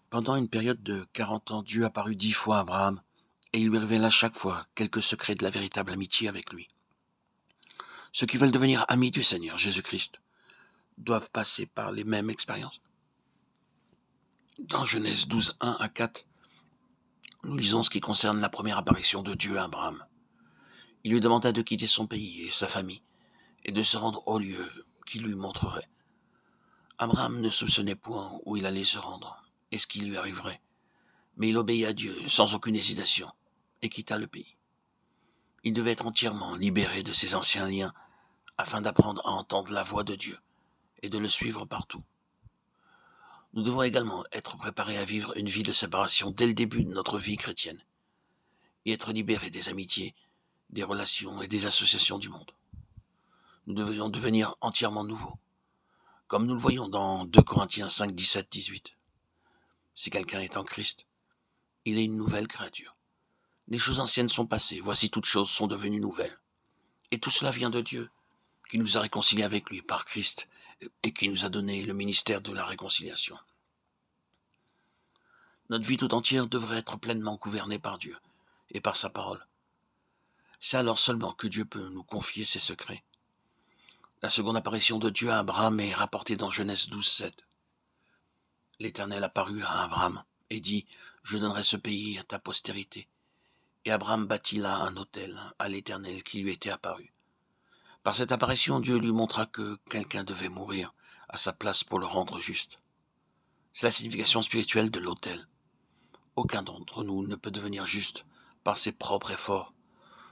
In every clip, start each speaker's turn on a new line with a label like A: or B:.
A: Pendant une période de 40 ans, Dieu apparut 10 fois à Abraham, et il lui révéla chaque fois quelques secrets de la véritable amitié avec lui. Ceux qui veulent devenir amis du Seigneur Jésus-Christ doivent passer par les mêmes expériences. Dans Genèse 12, 1 à 4, nous lisons ce qui concerne la première apparition de Dieu à Abraham. Il lui demanda de quitter son pays et sa famille, et de se rendre au lieu qu'il lui montrerait. Abraham ne soupçonnait point où il allait se rendre, et ce qui lui arriverait, mais il obéit à Dieu sans aucune hésitation, et quitta le pays. Il devait être entièrement libéré de ses anciens liens, afin d'apprendre à entendre la voix de Dieu, et de le suivre partout. Nous devons également être préparés à vivre une vie de séparation dès le début de notre vie chrétienne, et être libérés des amitiés, des relations et des associations du monde. Nous devrions devenir entièrement nouveaux, comme nous le voyons dans 2 Corinthiens 5, 17, 18. Si quelqu'un est en Christ, il est une nouvelle créature. Les choses anciennes sont passées, voici toutes choses sont devenues nouvelles. Et tout cela vient de Dieu, qui nous a réconciliés avec lui par Christ, et qui nous a donné le ministère de la réconciliation. Notre vie tout entière devrait être pleinement gouvernée par Dieu et par sa parole. C'est alors seulement que Dieu peut nous confier ses secrets. La seconde apparition de Dieu à Abraham est rapportée dans Genèse 12, 7. L'Éternel apparut à Abraham et dit « Je donnerai ce pays à ta postérité. » Et Abraham bâtit là un autel à l'Éternel qui lui était apparu. Par cette apparition, Dieu lui montra que quelqu'un devait mourir à sa place pour le rendre juste. C'est la signification spirituelle de l'autel. Aucun d'entre nous ne peut devenir juste par ses propres efforts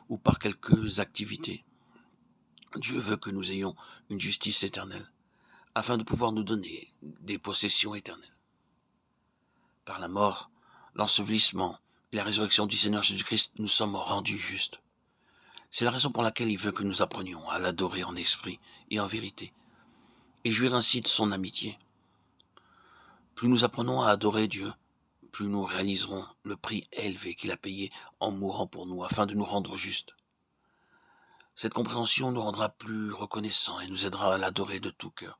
A: ou par quelques activités. Dieu veut que nous ayons une justice éternelle, afin de pouvoir nous donner des possessions éternelles. Par la mort, l'ensevelissement et la résurrection du Seigneur Jésus-Christ, nous sommes rendus justes. C'est la raison pour laquelle il veut que nous apprenions à l'adorer en esprit et en vérité, et jouir ainsi de son amitié. Plus nous apprenons à adorer Dieu, plus nous réaliserons le prix élevé qu'il a payé en mourant pour nous, afin de nous rendre justes. Cette compréhension nous rendra plus reconnaissants et nous aidera à l'adorer de tout cœur.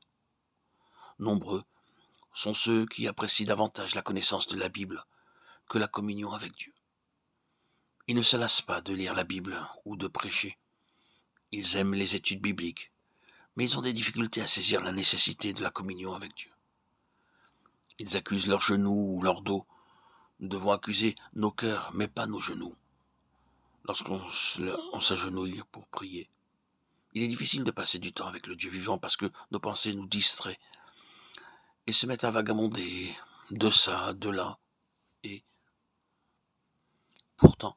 A: Nombreux sont ceux qui apprécient davantage la connaissance de la Bible que la communion avec Dieu. Ils ne se lassent pas de lire la Bible ou de prêcher. Ils aiment les études bibliques, mais ils ont des difficultés à saisir la nécessité de la communion avec Dieu. Ils accusent leurs genoux ou leur dos. Nous devons accuser nos cœurs, mais pas nos genoux, lorsqu'on s'agenouille pour prier. Il est difficile de passer du temps avec le Dieu vivant parce que nos pensées nous distraient et se mettent à vagabonder de ça, de là. Et pourtant,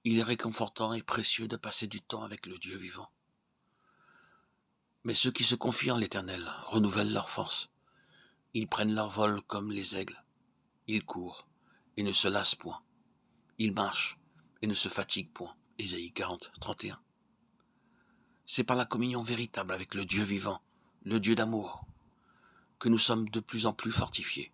A: il est réconfortant et précieux de passer du temps avec le Dieu vivant. Mais ceux qui se confient en l'Éternel renouvellent leur force. Ils prennent leur vol comme les aigles. Ils courent et ne se lassent point. Ils marchent et ne se fatiguent point. Ésaïe 40, 31. C'est par la communion véritable avec le Dieu vivant, le Dieu d'amour, que nous sommes de plus en plus fortifiés.